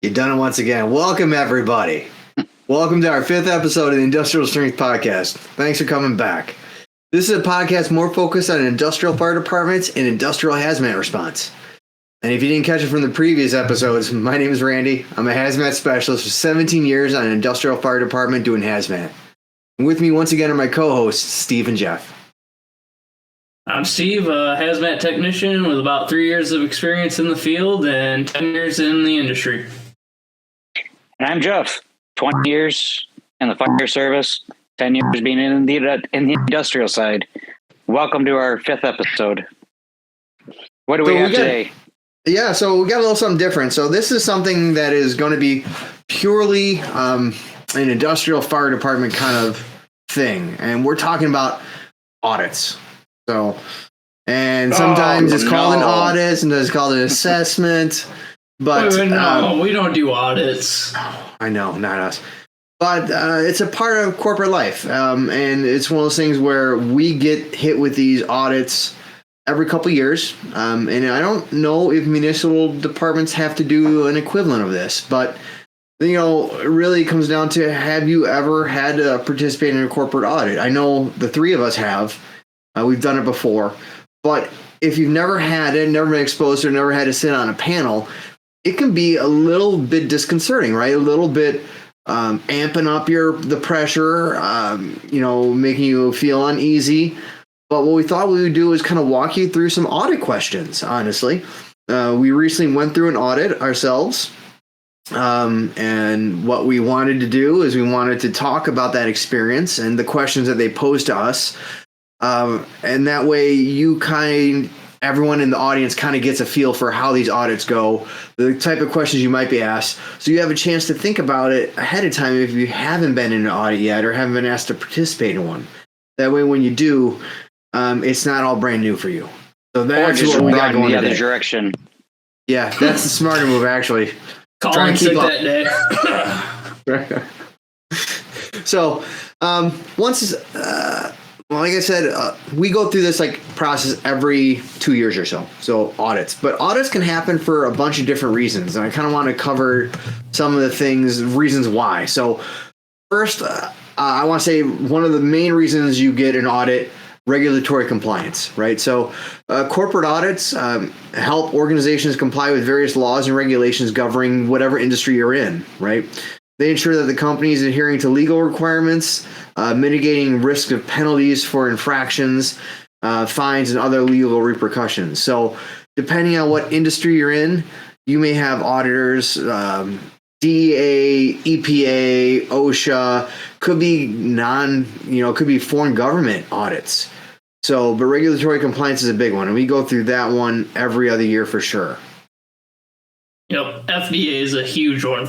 You've done it once again. Welcome, everybody. Welcome to our 5th episode of the Industrial Strength Podcast. Thanks for coming back. This is a podcast more focused on industrial fire departments and industrial hazmat response. And if you didn't catch it from the previous episodes, my name is Randy. I'm a hazmat specialist for 17 years on an industrial fire department doing hazmat. And with me once again are my co-hosts, Steve and Jeff. I'm Steve, a hazmat technician with about 3 years of experience in the field and 10 years in the industry. And I'm Jeff, 20 years in the fire service, 10 years being in the industrial side. Welcome to our 5th episode. What do we have today? Yeah, so we got a little something different. So this is something that is going to be purely an industrial fire department kind of thing. And we're talking about audits. So, and sometimes it's called an audit, sometimes it's called an assessment. But no, we don't do audits. I know, not us. But it's a part of corporate life. And it's one of those things where we get hit with these audits every couple of years. And I don't know if municipal departments have to do an equivalent of this. But, you know, it really comes down to, have you ever had to participate in a corporate audit? I know the three of us have. We've done it before. But if you've never had it, never been exposed to it, never had to sit on a panel, it can be a little bit disconcerting, right? A little bit amping up the pressure, making you feel uneasy. But what we thought we would do is kind of walk you through some audit questions, honestly. We recently went through an audit ourselves. And what we wanted to do is we wanted to talk about that experience and the questions that they posed to us. And that way everyone in the audience kind of gets a feel for how these audits go, the type of questions you might be asked. So you have a chance to think about it ahead of time if you haven't been in an audit yet or haven't been asked to participate in one. That way, when you do, it's not all brand new for you. So that's what we got going in the today. Other direction. Yeah, that's the smarter move, actually. Call and sick that day. So, like I said, we go through this process every 2 years or so. So audits, but audits can happen for a bunch of different reasons, and I kind of want to cover some of the reasons why. So first, I want to say one of the main reasons you get an audit: regulatory compliance, right? So corporate audits help organizations comply with various laws and regulations governing whatever industry you're in, right? They ensure that the company is adhering to legal requirements, mitigating risk of penalties for infractions, fines, and other legal repercussions. So depending on what industry you're in, you may have auditors, DEA, EPA, OSHA, could be foreign government audits. So, but regulatory compliance is a big one, and we go through that one every other year for sure. Yep, FDA is a huge one.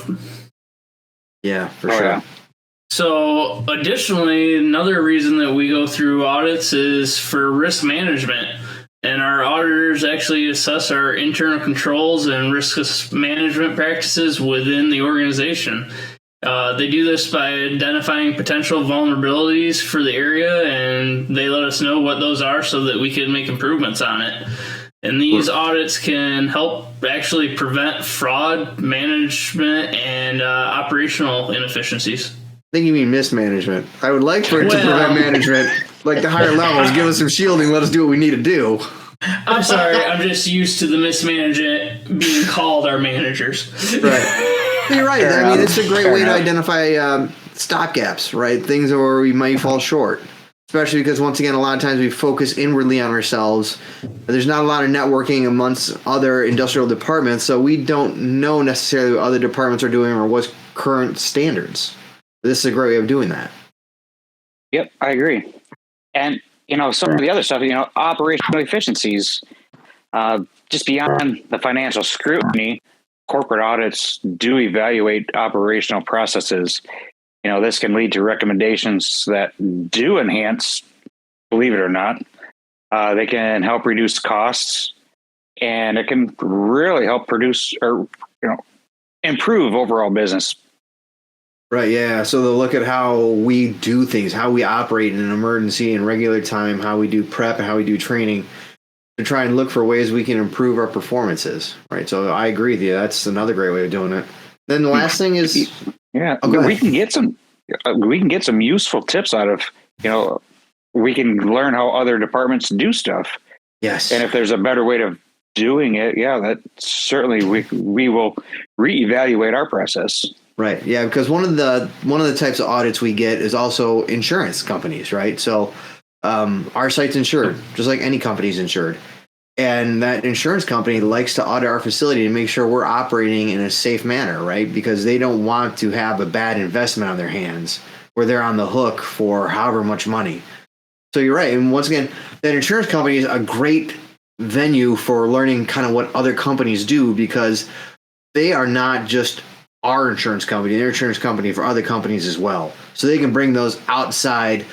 Yeah, for sure. Yeah. So, additionally, another reason that we go through audits is for risk management. And our auditors actually assess our internal controls and risk management practices within the organization. They do this by identifying potential vulnerabilities for the area, and they let us know what those are so that we can make improvements on it. And these audits can help actually prevent fraud, management, and operational inefficiencies. I think you mean mismanagement. I would like for it to prevent management, like the higher levels, give us some shielding, let us do what we need to do. I'm sorry, I'm just used to the mismanagement being called our managers. Right. You're right. I mean, it's a great way to identify stop gaps, right? Things where we might fall short. Especially because, once again, a lot of times we focus inwardly on ourselves. There's not a lot of networking amongst other industrial departments, so we don't know necessarily what other departments are doing or what's current standards. This is a great way of doing that. Yep, I agree. And, some of the other stuff, operational efficiencies, just beyond the financial scrutiny, corporate audits do evaluate operational processes. This can lead to recommendations that do enhance, believe it or not. They can help reduce costs, and it can really help produce or improve overall business. Right, yeah. So they'll look at how we do things, how we operate in an emergency in regular time, how we do prep, and how we do training to try and look for ways we can improve our performances, right? So I agree with you. That's another great way of doing it. Then the last thing is, yeah, oh, go ahead. we can get some useful tips out of, we can learn how other departments do stuff. Yes. And if there's a better way of doing it, yeah, that certainly we will reevaluate our process. Right. Yeah, because one of the types of audits we get is also insurance companies, right? So our site's insured, just like any company's insured. And that insurance company likes to audit our facility to make sure we're operating in a safe manner, right? Because they don't want to have a bad investment on their hands where they're on the hook for however much money. So you're right. And once again, that insurance company is a great venue for learning kind of what other companies do, because they are not just our insurance company, they're insurance company for other companies as well. So they can bring those outside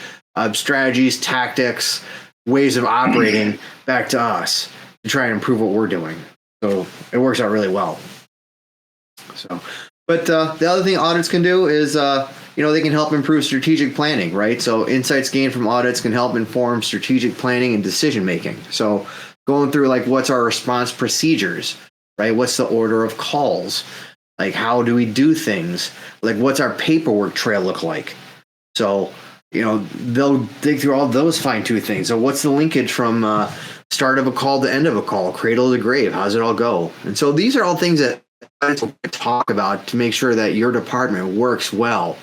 strategies, tactics, ways of operating back to us to try and improve what we're doing. So it works out really well. So, but the other thing audits can do is, they can help improve strategic planning, right? So insights gained from audits can help inform strategic planning and decision making. So going through like, what's our response procedures, right? What's the order of calls? Like, how do we do things? Like, what's our paperwork trail look like? So, they'll dig through all those fine-tooth things. So what's the linkage from start of a call to end of a call, cradle to grave? How does it all go? And so these are all things that we talk about to make sure that your department works well.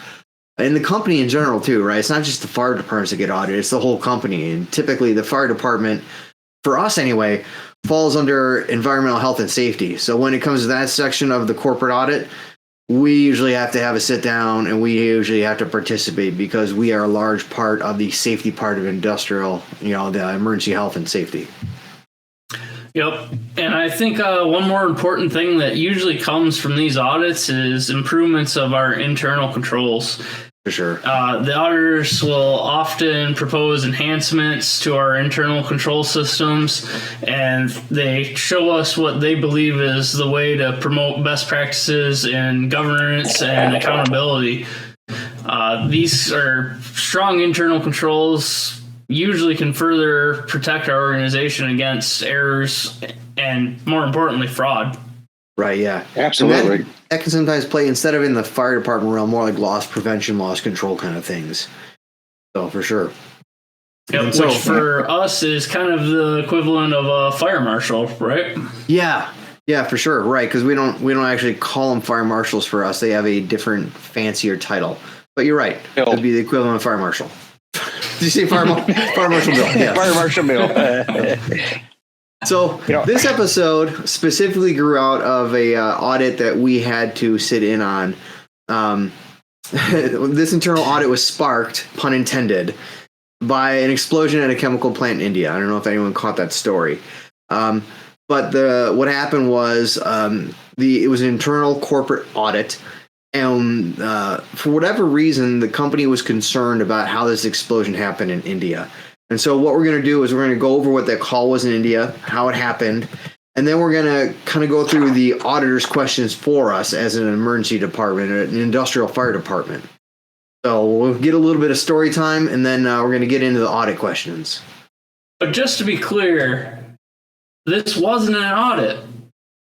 And the company in general, too, right? It's not just the fire departments that get audited, it's the whole company. And typically the fire department, for us anyway, falls under environmental health and safety. So when it comes to that section of the corporate audit, we usually have to have a sit down and we usually have to participate because we are a large part of the safety part of industrial, the emergency health and safety. Yep. And I think one more important thing that usually comes from these audits is improvements of our internal controls. For sure. The auditors will often propose enhancements to our internal control systems, and they show us what they believe is the way to promote best practices in governance and accountability. These are strong internal controls, usually can further protect our organization against errors and, more importantly, fraud. Right, yeah. Absolutely. That can sometimes play, instead of in the fire department realm, more like loss prevention, loss control kind of things. So, for sure. Yep, which for us is kind of the equivalent of a fire marshal, right? Yeah, for sure, right, because we don't actually call them fire marshals for us. They have a different, fancier title. But you're right. It would be the equivalent of fire marshal. Did you say fire marshal Bill? Yes. Fire marshal Bill. So this episode specifically grew out of a audit that we had to sit in on. This internal audit was sparked, pun intended, by an explosion at a chemical plant in India. I don't know if anyone caught that story. But what happened was it was an internal corporate audit. And for whatever reason, the company was concerned about how this explosion happened in India. And so what we're going to do is we're going to go over what that call was in India, how it happened, and then we're going to kind of go through the auditor's questions for us as an emergency department, an industrial fire department. So we'll get a little bit of story time, and then we're going to get into the audit questions. But just to be clear, this wasn't an audit.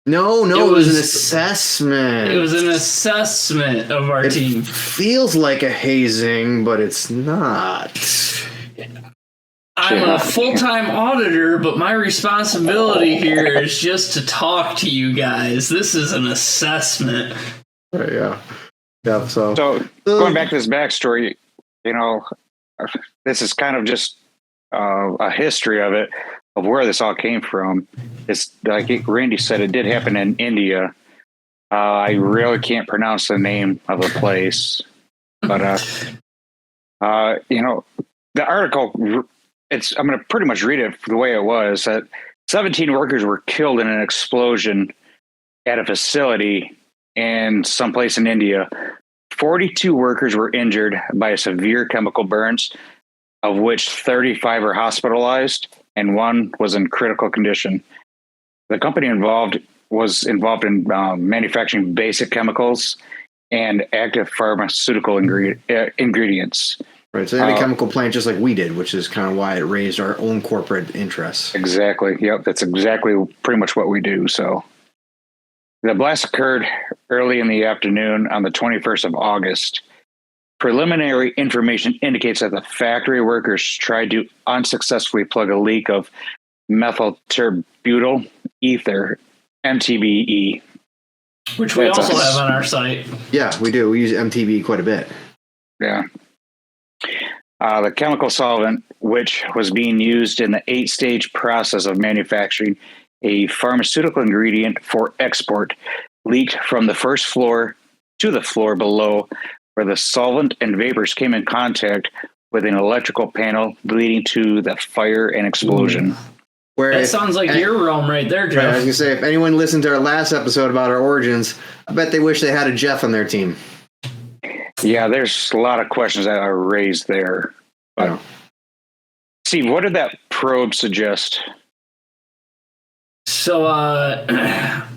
No, it was an assessment. It was an assessment of our team. Feels like a hazing, but it's not. I'm a full-time auditor, but my responsibility here is just to talk to you guys. This is an assessment. Right, yeah. Yeah, so going back to this backstory, this is kind of just a history of it, of where this all came from. It's like Randy said, it did happen in India. I really can't pronounce the name of the place, but the article. I'm going to pretty much read it the way it was. That 17 workers were killed in an explosion at a facility in someplace in India. 42 workers were injured by severe chemical burns, of which 35 are hospitalized and one was in critical condition. The company was involved in manufacturing basic chemicals and active pharmaceutical ingredients. Right, so they had a chemical plant just like we did, which is kind of why it raised our own corporate interests. Exactly. Yep, that's exactly pretty much what we do. So, The blast occurred early in the afternoon on the 21st of August. Preliminary information indicates that the factory workers tried to unsuccessfully plug a leak of methylbutyl ether, MTBE. Which we also have on our site. Yeah, we do. We use MTBE quite a bit. Yeah. The chemical solvent, which was being used in the 8-stage process of manufacturing a pharmaceutical ingredient for export, leaked from the first floor to the floor below, where the solvent and vapors came in contact with an electrical panel, leading to the fire and explosion. That sounds like your realm right there, Jeff. Right, I was going to say, if anyone listened to our last episode about our origins, I bet they wish they had a Jeff on their team. Yeah, there's a lot of questions that are raised there. But, Steve, what did that probe suggest? So, an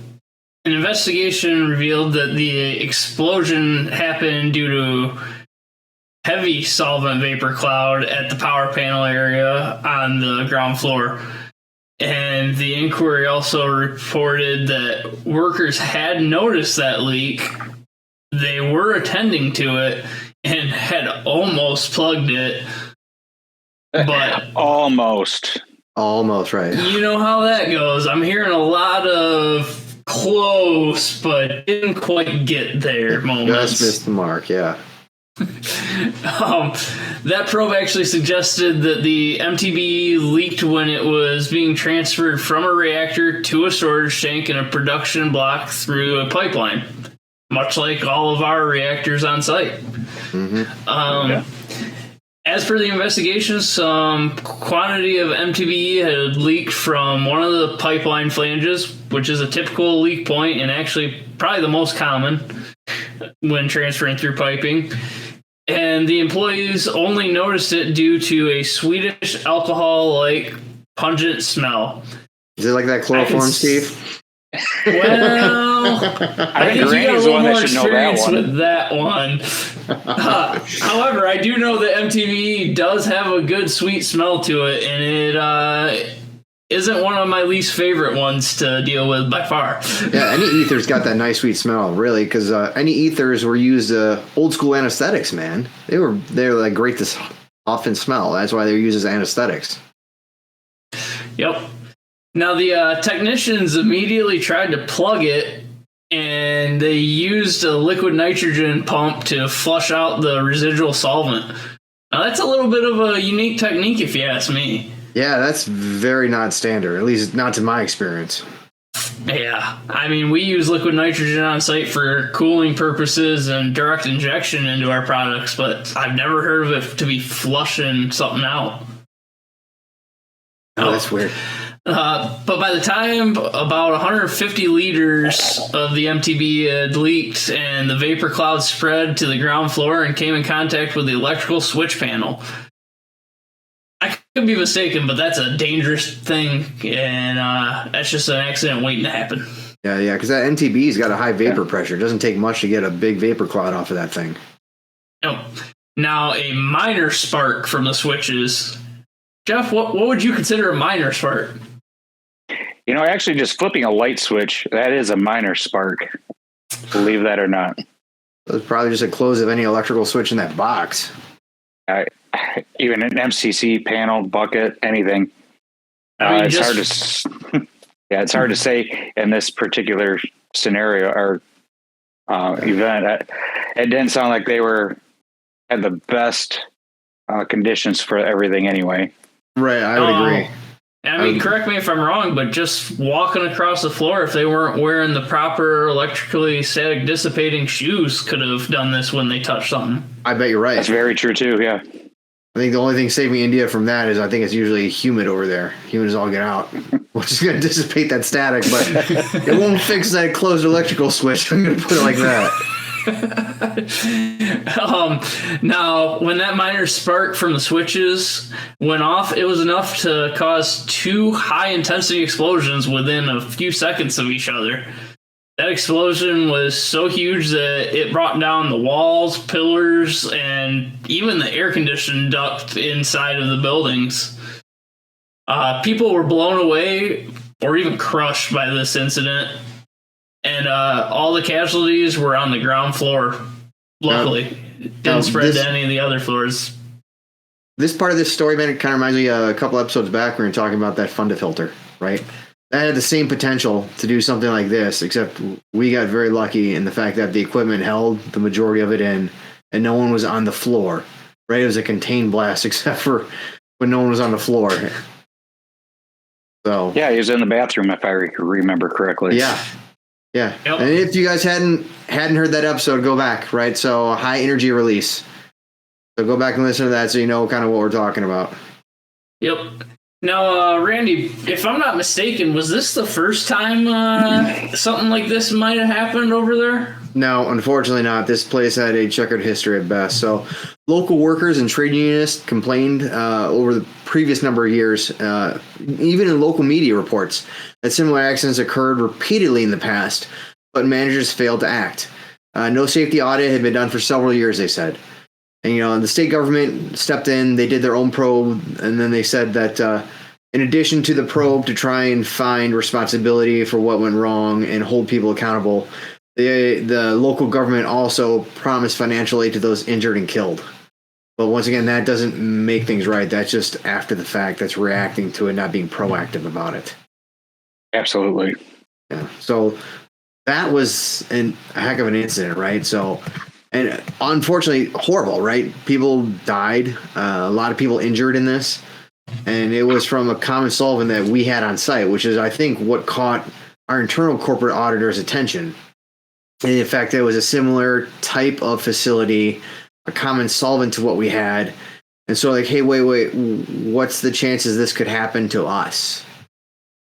investigation revealed that the explosion happened due to heavy solvent vapor cloud at the power panel area on the ground floor. And the inquiry also reported that workers had noticed that leak. They were attending to it and had almost plugged it. But almost, right. You know how that goes. I'm hearing a lot of close, but didn't quite get there moments. Just missed the mark, yeah. That probe actually suggested that the MTBE leaked when it was being transferred from a reactor to a storage tank in a production block through a pipeline, much like all of our reactors on site. Mm-hmm. As per the investigation, some quantity of MTBE had leaked from one of the pipeline flanges, which is a typical leak point and actually probably the most common when transferring through piping. And the employees only noticed it due to a sweetish alcohol-like pungent smell. Is it like that chloroform, Steve? Well, I think you got a little more experience with that one. However, I do know that MTBE does have a good sweet smell to it, and it isn't one of my least favorite ones to deal with by far. Yeah, any ether's got that nice sweet smell, really, because any ethers were used old school anesthetics, man. They're like great to often smell. That's why they're used as anesthetics. Yep. Now the technicians immediately tried to plug it, and they used a liquid nitrogen pump to flush out the residual solvent. Now that's a little bit of a unique technique, if you ask me. Yeah, that's very not standard, at least not to my experience. Yeah, I mean, we use liquid nitrogen on site for cooling purposes and direct injection into our products, but I've never heard of it to be flushing something out. Oh, that's weird. But by the time about 150 liters of the MTBE had leaked and the vapor cloud spread to the ground floor and came in contact with the electrical switch panel. I could be mistaken, but that's a dangerous thing, and that's just an accident waiting to happen. Yeah, because that MTBE's got a high vapor pressure. It doesn't take much to get a big vapor cloud off of that thing. No. Now, a minor spark from the switches. Jeff, what would you consider a minor spark? You know, actually just flipping a light switch, that is a minor spark. Believe that or not. It's probably just a close of any electrical switch in that box. Even an MCC panel, bucket, anything. It's hard to say in this particular scenario or event. It didn't sound like they had the best conditions for everything anyway. Right, I would agree. I mean, correct me if I'm wrong, but just walking across the floor, if they weren't wearing the proper electrically static dissipating shoes, could have done this when they touched something. I bet you're right. That's very true, too, yeah. I think the only thing saving India from that is I think it's usually humid over there. Humid as all get out, which is going to dissipate that static, but it won't fix that closed electrical switch. I'm going to put it like that. Now, when that minor spark from the switches went off, it was enough to cause 2 high-intensity explosions within a few seconds of each other. That explosion was so huge that it brought down the walls, pillars, and even the air conditioning duct inside of the buildings. People were blown away or even crushed by this incident. and all the casualties were on the ground floor. Luckily, it didn't spread to any of the other floors. This part of this story, man, it kind of reminds me a couple episodes back when we were talking about that Funda filter, right? That had the same potential to do something like this, except we got very lucky in the fact that the equipment held the majority of it in, and no one was on the floor, right? It was a contained blast, except for when no one was on the floor. So yeah, he was in the bathroom, if I remember correctly. Yeah. Yep. And if you guys hadn't heard that episode, go back, right? So high energy release. So go back and listen to that so you know kind of what we're talking about. Yep. Now, Randy, if I'm not mistaken, was this the first time something like this might have happened over there? No, unfortunately not. This place had a checkered history at best. So local workers and trade unionists complained over the previous number of years, even in local media reports, that similar accidents occurred repeatedly in the past, but managers failed to act. No safety audit had been done for several years, they said. And, the state government stepped in, they did their own probe, and then they said that in addition to the probe to try and find responsibility for what went wrong and hold people accountable, the local government also promised financial aid to those injured and killed. But once again, that doesn't make things right. That's just after the fact. That's reacting to it, not being proactive about it. Absolutely. Yeah. So that was a heck of an incident, right? So, and unfortunately, horrible, right? People died. A lot of people injured in this. And it was from a common solvent that we had on site, which is, I think, what caught our internal corporate auditor's attention. And in fact, it was a similar type of facility, a common solvent to what we had. And so like, hey, wait, what's the chances this could happen to us?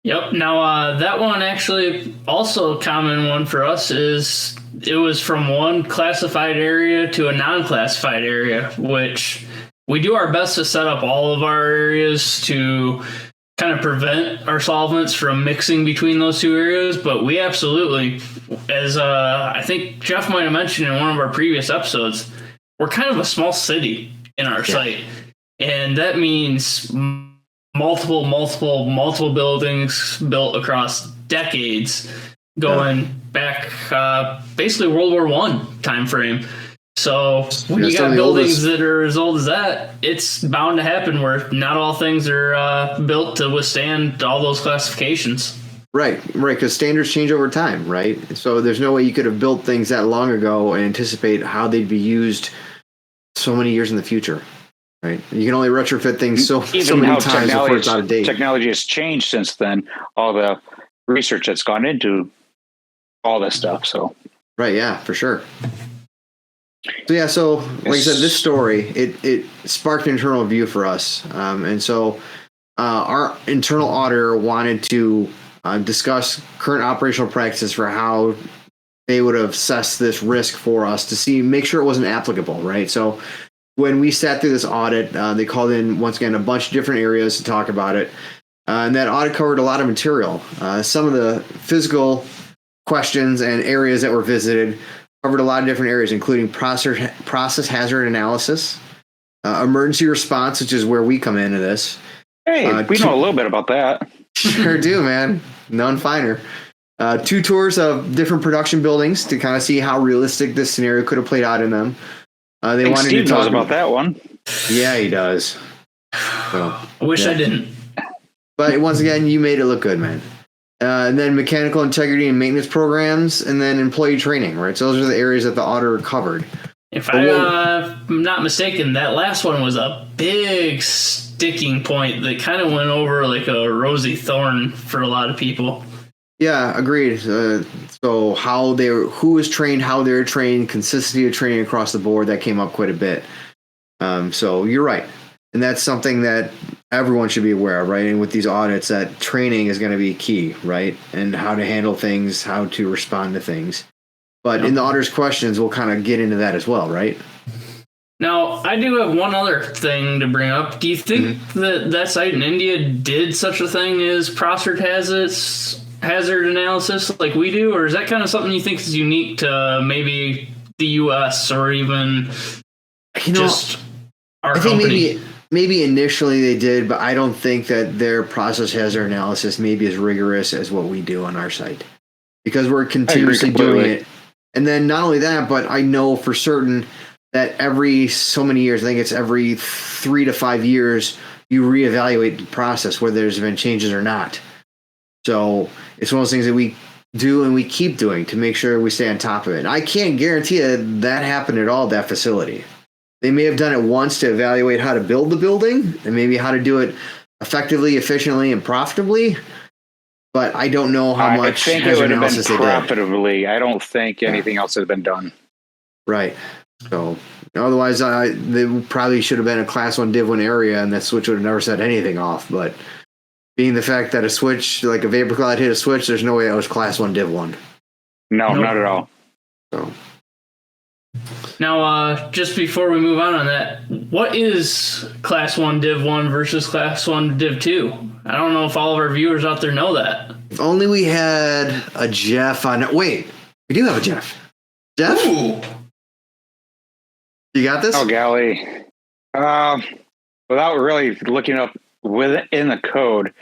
Yep. Now, that one actually also a common one for us is it was from one classified area to a non-classified area, which we do our best to set up all of our areas to kind of prevent our solvents from mixing between those two areas. But we absolutely, as I think Jeff might have mentioned in one of our previous episodes, we're kind of a small city in our site. And that means multiple buildings built across decades going back basically World War I time frame. So when you got buildings that are as old as that, it's bound to happen where not all things are built to withstand all those classifications. Right, because standards change over time, right? So there's no way you could have built things that long ago and anticipate how they'd be used so many years in the future, right? You can only retrofit things so many times before it's out of date. Technology has changed since then. All the research that's gone into all this stuff. So right, yeah, for sure. So like I said, this story, it sparked an internal view for us. And so our internal auditor wanted to discuss current operational practices for how they would have assessed this risk for us to make sure it wasn't applicable, right? So when we sat through this audit, they called in, once again, a bunch of different areas to talk about it. And that audit covered a lot of material. Some of the physical questions and areas that were visited covered a lot of different areas, including process hazard analysis, emergency response, which is where we come into this. Hey, we know a little bit about that. Sure do, man. None finer. 2 tours of different production buildings to kind of see how realistic this scenario could have played out in them. They wanted Steve to talk knows about that one. Yeah, he does. So, I wish I didn't. But once again, you made it look good, man. And then mechanical integrity and maintenance programs, and then employee training, right? So those are the areas that the auditor covered. If I'm not mistaken, that last one was a big sticking point that kind of went over like a rosy thorn for a lot of people. Yeah, agreed. So who was trained, how they were trained, consistency of training across the board, that came up quite a bit. So you're right. And that's something that everyone should be aware of, right? And with these audits, that training is going to be key, right? And how to handle things, how to respond to things. But in the auditor's questions, we'll kind of get into that as well, right? Now, I do have one other thing to bring up. Do you think that site in India did such a thing as process hazard analysis like we do? Or is that kind of something you think is unique to maybe the U.S. or even just our company? Maybe initially they did, but I don't think that their process hazard analysis may be as rigorous as what we do on our site. because we're continuously doing it. And then not only that, but I know for certain that every so many years, I think it's every 3 to 5 years, you reevaluate the process, whether there's been changes or not. So it's one of those things that we do and we keep doing to make sure we stay on top of it. And I can't guarantee that happened at all at that facility. They may have done it once to evaluate how to build the building and maybe how to do it effectively, efficiently, and profitably. But I don't know how much. I think it would have been profitably. I don't think anything else has been done. Right. So otherwise, they probably should have been a Class 1 Div 1 area, and that switch would have never set anything off. But being the fact that a switch, like a vapor cloud hit a switch, there's no way that was Class 1 Div 1. No, not at all. So. Now, just before we move on that, what is Class 1 Div 1 versus Class 1 Div 2? I don't know if all of our viewers out there know that. If only we had a Jeff on it. Wait, we do have a Jeff. Jeff? Ooh. You got this? Oh, golly. Without really looking up within the code,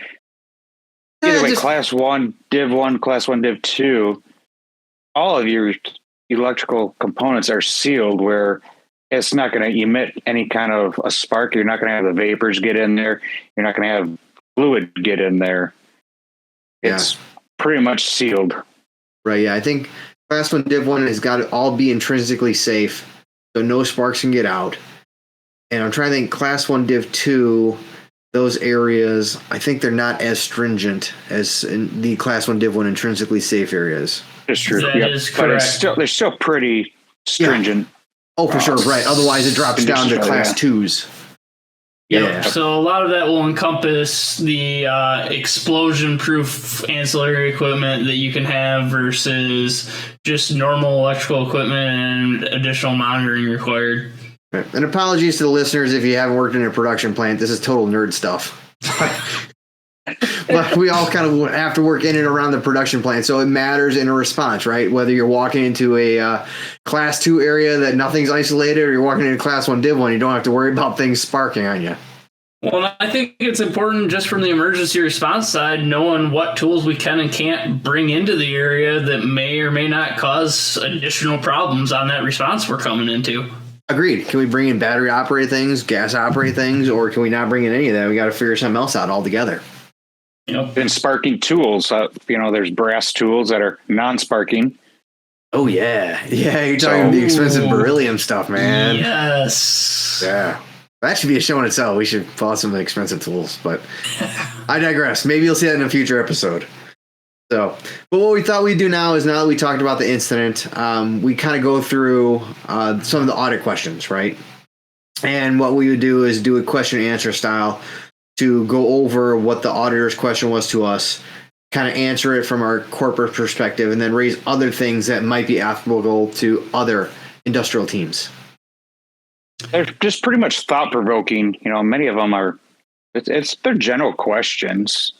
either way, Class 1 Div 1, Class 1 Div 2, all of your electrical components are sealed where it's not going to emit any kind of a spark. You're not going to have the vapors get in there. You're not going to have fluid get in there. It's pretty much sealed. Right, yeah. I think Class 1 Div 1 has got to all be intrinsically safe, so no sparks can get out. And I'm trying to think, Class 1 Div 2, those areas, I think they're not as stringent as in the Class 1 Div 1 intrinsically safe areas. It's true. That is correct. But they're still pretty stringent. Yeah. Oh, for sure, right. Otherwise, it drops down to Class 2s. Yeah. So a lot of that will encompass the explosion-proof ancillary equipment that you can have versus just normal electrical equipment and additional monitoring required. Right. And apologies to the listeners if you haven't worked in a production plant. This is total nerd stuff. But we all kind of have to work in and around the production plant, so it matters in a response, right? Whether you're walking into a Class 2 area that nothing's isolated, or you're walking into Class 1 Div 1, you don't have to worry about things sparking on you. Well, I think it's important just from the emergency response side, knowing what tools we can and can't bring into the area that may or may not cause additional problems on that response we're coming into. Agreed. Can we bring in battery operated things, gas operated things, or can we not bring in any of that? We got to figure something else out altogether. Yep. And sparking tools, there's brass tools that are non-sparking. Oh, yeah. Yeah, you're talking the expensive beryllium stuff, man. Yes. Yeah. That should be a show in itself. We should follow some of the expensive tools, but I digress. Maybe you'll see that in a future episode. So, but what we thought we'd do now is, now that we talked about the incident, we kind of go through some of the audit questions, right? And what we would do is do a question and answer style to go over what the auditor's question was to us, kind of answer it from our corporate perspective, and then raise other things that might be applicable to other industrial teams. They're just pretty much thought-provoking. Many of them are, they're general questions.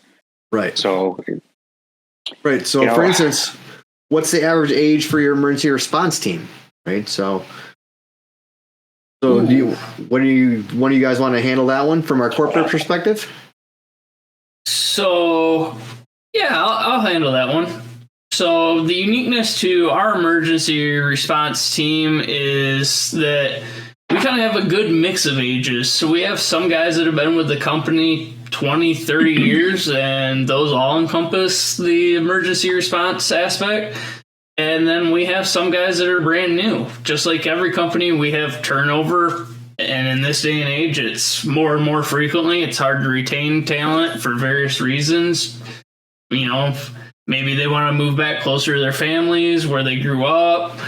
Right. So, for instance, what's the average age for your emergency response team? Right. So one of you guys want to handle that one from our corporate perspective? So, yeah, I'll handle that one. So the uniqueness to our emergency response team is that we kind of have a good mix of ages. So we have some guys that have been with the company 20, 30 years, and those all encompass the emergency response aspect. And then we have some guys that are brand new. Just like every company, we have turnover. And in this day and age, it's more and more frequently. It's hard to retain talent for various reasons. Maybe they want to move back closer to their families where they grew up.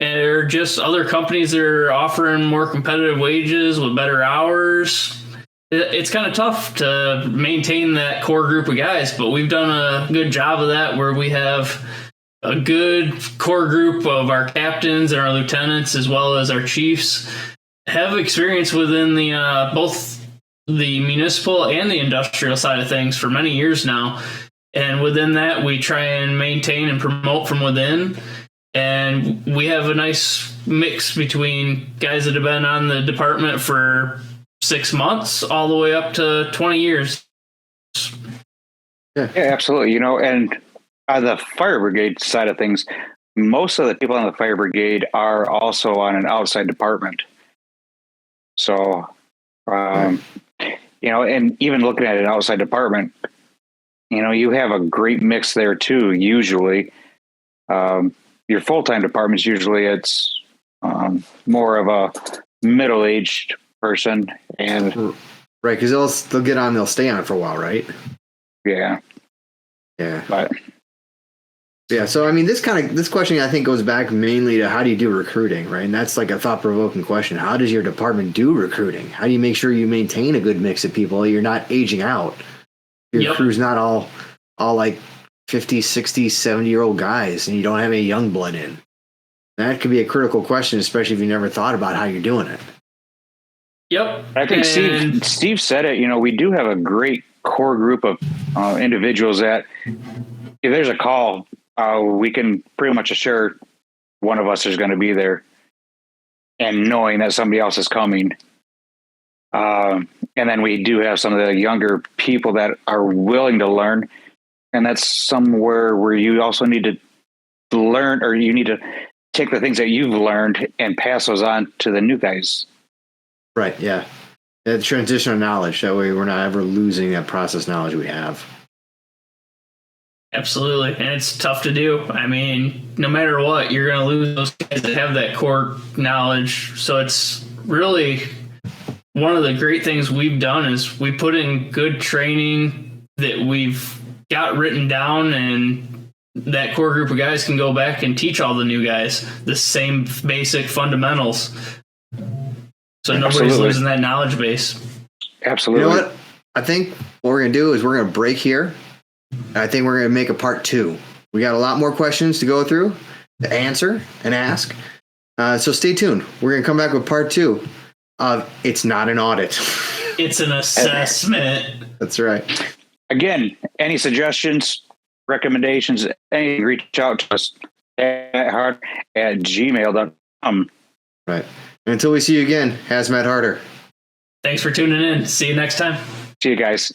Or just other companies that are offering more competitive wages with better hours. It's kind of tough to maintain that core group of guys, but we've done a good job of that where we have a good core group of our captains and our lieutenants, as well as our chiefs, have experience within the both the municipal and the industrial side of things for many years now. And within that, we try and maintain and promote from within. And we have a nice mix between guys that have been on the department for 6 months all the way up to 20 years. Yeah, absolutely. And On the fire brigade side of things, most of the people on the fire brigade are also on an outside department. So, and even looking at an outside department, you have a great mix there too. Usually, your full-time departments, usually it's more of a middle-aged person, and right, because they'll get on, they'll stay on it for a while, right? Yeah. But yeah, so I mean, this question I think goes back mainly to how do you do recruiting, right? And that's like a thought-provoking question. How does your department do recruiting? How do you make sure you maintain a good mix of people? You're not aging out. Your crew's not all like 50, 60, 70-year-old guys, and you don't have any young blood in. That could be a critical question, especially if you never thought about how you're doing it. Yep. I think Steve said it. We do have a great core group of individuals that if there's a call, we can pretty much assure one of us is going to be there, and knowing that somebody else is coming. And then we do have some of the younger people that are willing to learn. And that's somewhere where you also need to learn, or you need to take the things that you've learned and pass those on to the new guys. Right. Yeah. The transition of knowledge. That way we're not ever losing that process knowledge we have. Absolutely. And it's tough to do. I mean, no matter what, you're going to lose those guys that have that core knowledge. So it's really one of the great things we've done is we put in good training that we've got written down, and that core group of guys can go back and teach all the new guys the same basic fundamentals. So nobody's losing that knowledge base. Absolutely. You know what? I think what we're going to do is we're going to break here. I think we're going to make a part 2. We got a lot more questions to go through, to answer and ask. So stay tuned. We're going to come back with part 2 of It's Not an Audit. It's an assessment. That's right. Again, any suggestions, recommendations, reach out to us at gmail.com. Right. Until we see you again, Hazmat Harder. Thanks for tuning in. See you next time. See you guys.